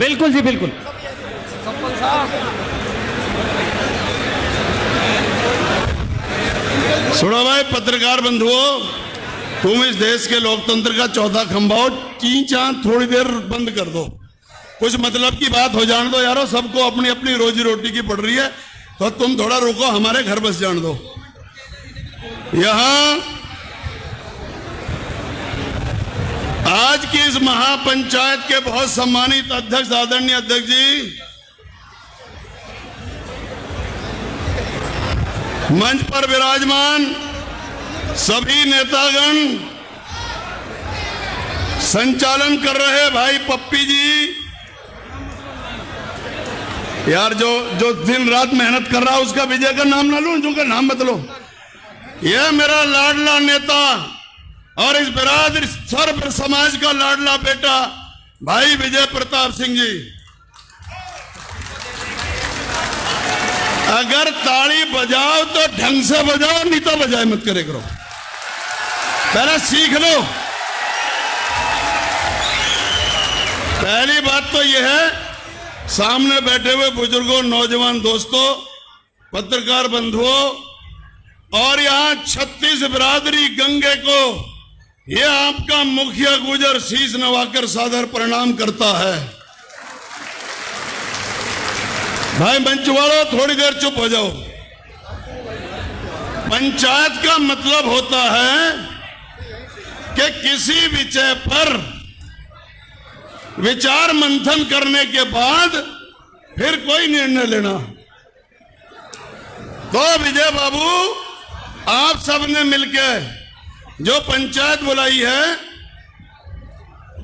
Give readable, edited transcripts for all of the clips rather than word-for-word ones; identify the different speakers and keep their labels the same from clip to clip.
Speaker 1: बिल्कुल जी बिल्कुल।
Speaker 2: सुनो भाई पत्रकार बंधुओं, तुम इस देश के लोकतंत्र का चौथा खंभा हो, चींचा थोड़ी देर बंद कर दो, कुछ मतलब की बात हो जाने दो यारो। सबको अपनी अपनी रोजी रोटी की पड़ रही है, तो तुम थोड़ा रुको, हमारे घर बस जाने दो। यहां आज की इस महापंचायत के बहुत सम्मानित अध्यक्ष, आदरणीय अध्यक्ष जी, मंच पर विराजमान सभी नेतागण, संचालन कर रहे भाई पप्पी जी, यार जो दिन रात मेहनत कर रहा है उसका विजय का नाम ना लूं, जो का नाम बदलो। यह मेरा लाडला नेता और इस बिरादरी सर्व समाज का लाडला बेटा भाई विजय प्रताप सिंह जी। अगर ताली बजाओ तो ढंग से बजाओ, नहीं तो बजाए मत करे करो, पहले सीख लो। पहली बात तो यह है, सामने बैठे हुए बुजुर्गों, नौजवान दोस्तों, पत्रकार बंधुओं और यहां 36 बिरादरी गंगे को यह आपका मुखिया गुजर शीश नवाकर सादर प्रणाम करता है। भाई मंच वालों थोड़ी देर चुप हो जाओ। पंचायत का मतलब होता है कि किसी विषय पर विचार मंथन करने के बाद फिर कोई निर्णय लेना। तो विजय बाबू, आप सबने मिलकर जो पंचायत बुलाई है,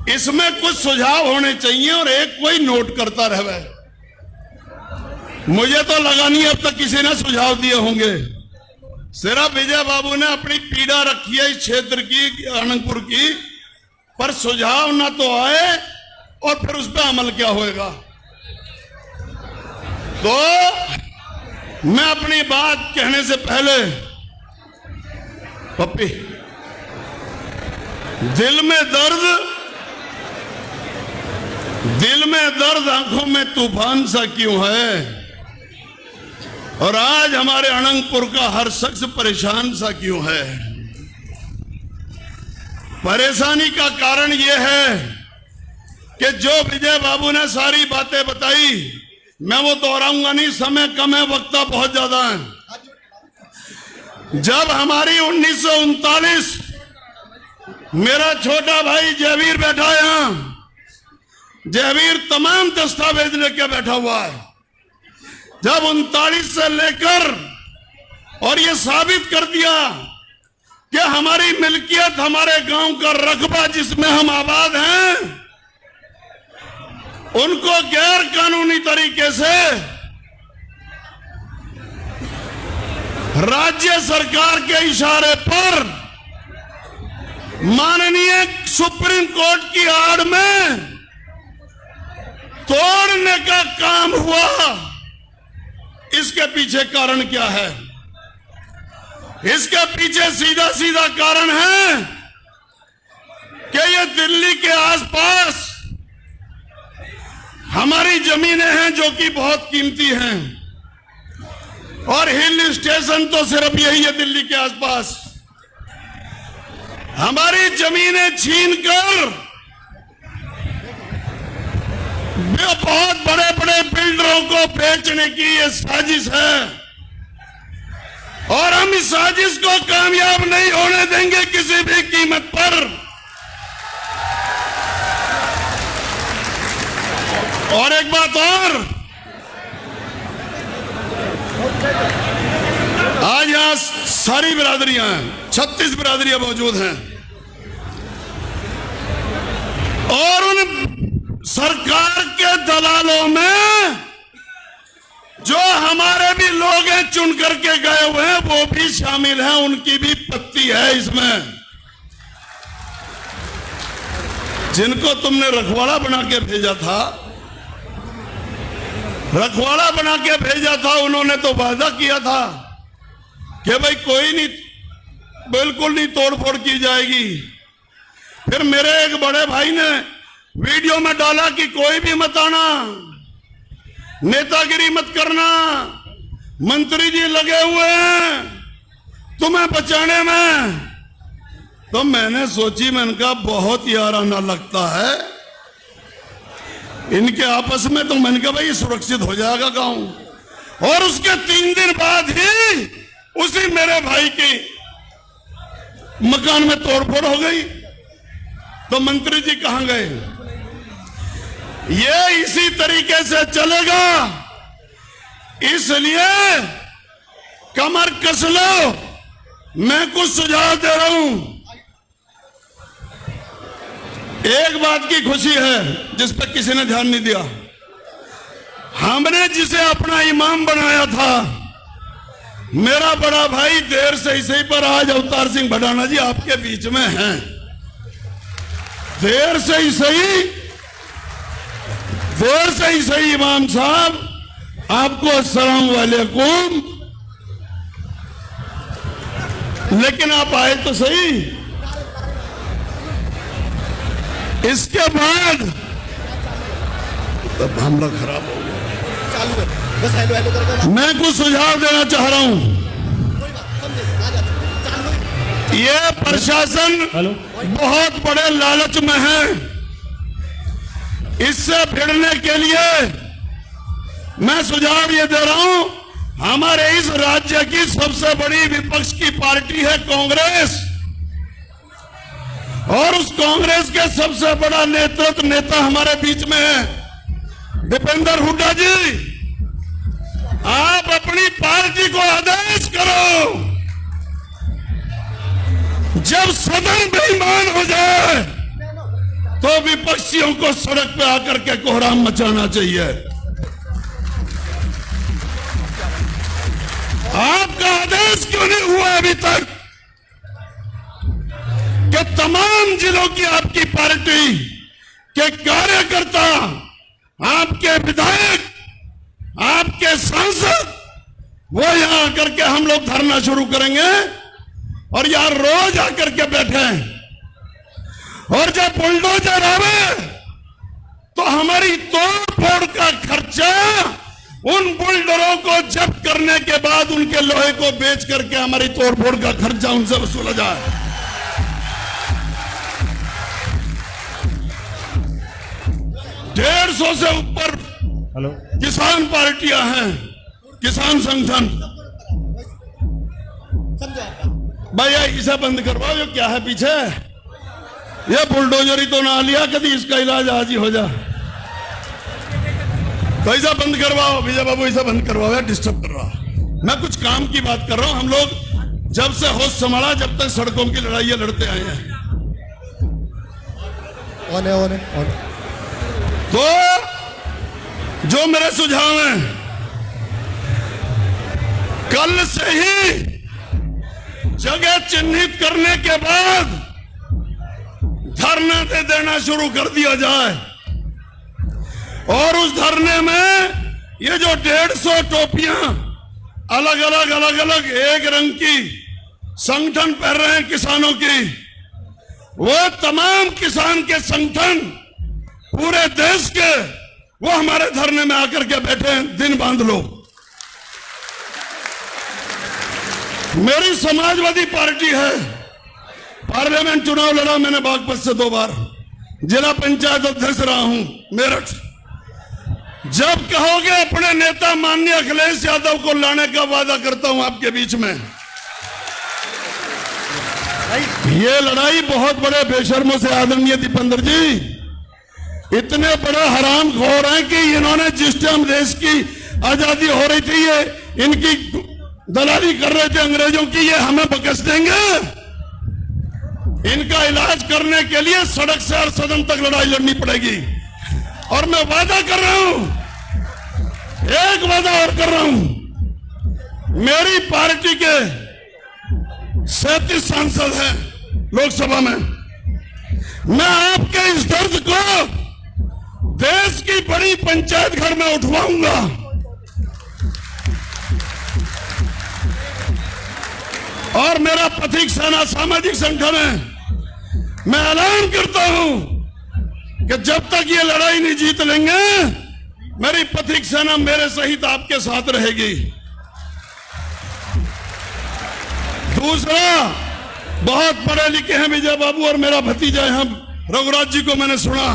Speaker 2: इसमें कुछ सुझाव होने चाहिए और एक कोई नोट करता रहे। मुझे तो लगा नहीं अब तक किसी ने सुझाव दिए होंगे, सिर्फ विजय बाबू ने अपनी पीड़ा रखी है इस क्षेत्र की, आनंदपुर की, पर सुझाव ना तो आए और फिर उस पर अमल क्या होएगा। तो मैं अपनी बात कहने से पहले पप्पी, दिल में दर्द आंखों में तूफान सा क्यों है, और आज हमारे अनंतपुर का हर शख्स परेशान सा क्यों है। परेशानी का कारण यह है कि जो विजय बाबू ने सारी बातें बताई, मैं वो दोहराऊंगा नहीं, समय कम है, वक्ता बहुत ज्यादा है। जब हमारी 1939, मेरा छोटा भाई जयवीर बैठा यहां, जयवीर तमाम दस्तावेज लेके बैठा हुआ है। जब 39 से लेकर और ये साबित कर दिया कि हमारी मिल्कियत, हमारे गांव का रकबा जिसमें हम आबाद हैं, उनको गैर कानूनी तरीके से राज्य सरकार के इशारे पर माननीय सुप्रीम कोर्ट की आड़ में तोड़ने का काम हुआ। इसके पीछे कारण क्या है? इसके पीछे सीधा सीधा कारण है कि ये दिल्ली के आसपास हमारी जमीनें हैं जो कि बहुत कीमती हैं, और हिल स्टेशन तो सिर्फ यही है दिल्ली के आसपास। हमारी जमीनें छीनकर बहुत बड़े बड़े बिल्डरों को बेचने की ये साजिश है, और हम इस साजिश को कामयाब नहीं होने देंगे किसी भी कीमत पर। और एक बात और, आज यहां सारी बिरादरियां हैं, 36 बिरादरियां मौजूद हैं, और उन सरकार के दलालों में जो हमारे भी लोग हैं चुन करके गए हुए हैं, वो भी शामिल हैं, उनकी भी पत्ती है इसमें। जिनको तुमने रखवाड़ा बना के भेजा था, रखवाड़ा बना के भेजा था, उन्होंने तो वादा किया था कि भाई कोई नहीं, बिल्कुल नहीं तोड़फोड़ की जाएगी। फिर मेरे एक बड़े भाई ने वीडियो में डाला कि कोई भी मत आना, नेतागिरी मत करना, मंत्री जी लगे हुए हैं तुम्हें बचाने में। तो मैंने सोची, मैंने कहा बहुत याराना लगता है इनके आपस में। तो मैंने कहा भाई सुरक्षित हो जाएगा गांव। और उसके 3 दिन बाद ही उसी मेरे भाई के मकान में तोड़फोड़ हो गई। तो मंत्री जी कहां गए? ये इसी तरीके से चलेगा, इसलिए कमर कस लो। मैं कुछ सुझाव दे रहा हूं। एक बात की खुशी है जिस पर किसी ने ध्यान नहीं दिया। हमने जिसे अपना इमाम बनाया था, मेरा बड़ा भाई देर से ही सही पर आज अवतार सिंह भडाना जी आपके बीच में हैं। देर से ही सही इमाम साहब, आपको अस्सलाम वालेकुम। लेकिन आप आए तो सही। इसके बाद तब मामला खराब हो गया।
Speaker 1: बस हेलो हेलो करके
Speaker 2: मैं कुछ सुझाव देना चाह रहा हूं। ये प्रशासन बहुत बड़े लालच में है। इससे भिड़ने के लिए मैं सुझाव ये दे रहा हूं, हमारे इस राज्य की सबसे बड़ी विपक्ष की पार्टी है कांग्रेस, और उस कांग्रेस के सबसे बड़ा नेता हमारे बीच में है दीपेंद्र हुड्डा जी। आप अपनी पार्टी को आदेश करो, जब सदन बेईमान हो जाए तो विपक्षियों को सड़क पे आकर के कोहराम मचाना चाहिए। आपका आदेश क्यों नहीं हुआ अभी तक कि तमाम जिलों की आपकी पार्टी के कार्यकर्ता, आपके विधायक, आपके सांसद वो यहां आकर के हम लोग धरना शुरू करेंगे और यहां रोज आकर के बैठे हैं। और जब बुलडोजर आवे तो हमारी तोड़-फोड़ का खर्चा उन बुलडोजरों को जब्त करने के बाद उनके लोहे को बेच करके हमारी तोड़-फोड़ का खर्चा उनसे वसूला जाए। 150 से ऊपर किसान पार्टियां हैं, किसान संगठन। भैया इसे बंद करवाओ, ये क्या है पीछे? ये बुलडोजर ही तो ना लिया कभी, इसका इलाज आज ही हो जा। तो ऐसा बंद करवाओ विजय बाबू, ऐसा बंद करवाओ यार, डिस्टर्ब कर रहा। मैं कुछ काम की बात कर रहा हूं। हम लोग जब से होश संभाला जब तक सड़कों की लड़ाइयां लड़ते आए हैं।
Speaker 1: ऑन।
Speaker 2: तो जो मेरे सुझाव हैं, कल से ही जगह चिन्हित करने के बाद धरना दे देना शुरू कर दिया जाए। और उस धरने में ये जो 150 टोपियां अलग अलग एक रंग की संगठन पहन रहे हैं किसानों की, वो तमाम किसान के संगठन पूरे देश के वो हमारे धरने में आकर के बैठे हैं। दिन बांध लो। मेरी समाजवादी पार्टी है, पार्लियामेंट चुनाव लड़ा मैंने बागपत से 2 बार, जिला पंचायत अध्यक्ष रहा हूं मेरठ। जब कहोगे अपने नेता माननीय अखिलेश यादव को लाने का वादा करता हूं आपके बीच में। ये लड़ाई बहुत बड़े बेशर्मों से, आदरणीय दीपेंद्र जी इतने बड़े हरामखोर हैं कि इन्होंने जिस टाइम देश की आजादी हो रही थी, ये इनकी दलाली कर रहे थे अंग्रेजों की, ये हमें बकस देंगे। इनका इलाज करने के लिए सड़क से हर सदन तक लड़ाई लड़नी पड़ेगी। और मैं वादा कर रहा हूं, एक वादा और कर रहा हूं, मेरी पार्टी के 37 सांसद हैं लोकसभा में। मैं आपके इस दर्द को देश की बड़ी पंचायत घर में उठवाऊंगा। और मेरा पथिक सेना सामाजिक संगठन है, मैं ऐलान करता हूं कि जब तक ये लड़ाई नहीं जीत लेंगे मेरी पथिक सेना मेरे सहित आपके साथ रहेगी। दूसरा, बहुत पढ़े लिखे हैं विजय बाबू और मेरा भतीजा है रघुराज जी को मैंने सुना,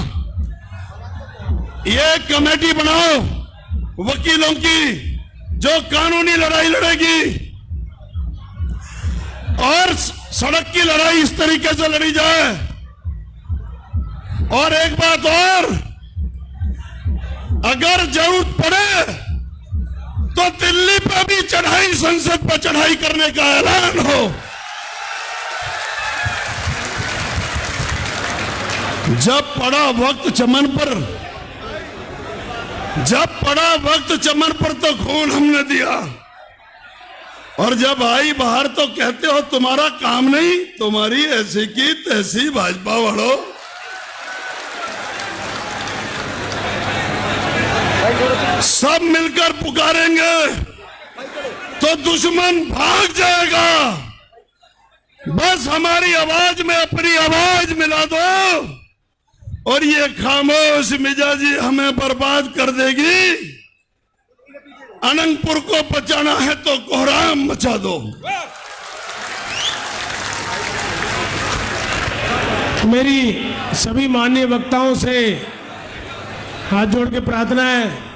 Speaker 2: ये कमेटी बनाओ वकीलों की जो कानूनी लड़ाई लड़ेगी और सड़क की लड़ाई इस तरीके से लड़ी जाए। और एक बात और, अगर जरूरत पड़े तो दिल्ली पर भी चढ़ाई, संसद पर चढ़ाई करने का ऐलान हो। जब पड़ा वक्त चमन पर तो खून हमने दिया, और जब आई बाहर तो कहते हो तुम्हारा काम नहीं, तुम्हारी ऐसी की तैसी भाजपा वालों। सब मिलकर पुकारेंगे तो दुश्मन भाग जाएगा। बस हमारी आवाज में अपनी आवाज मिला दो और ये खामोश मिजाजी हमें बर्बाद कर देगी। अनंतपुर को बचाना है तो कोहराम मचा दो।
Speaker 3: मेरी सभी माननीय वक्ताओं से हाथ जोड़ के प्रार्थना है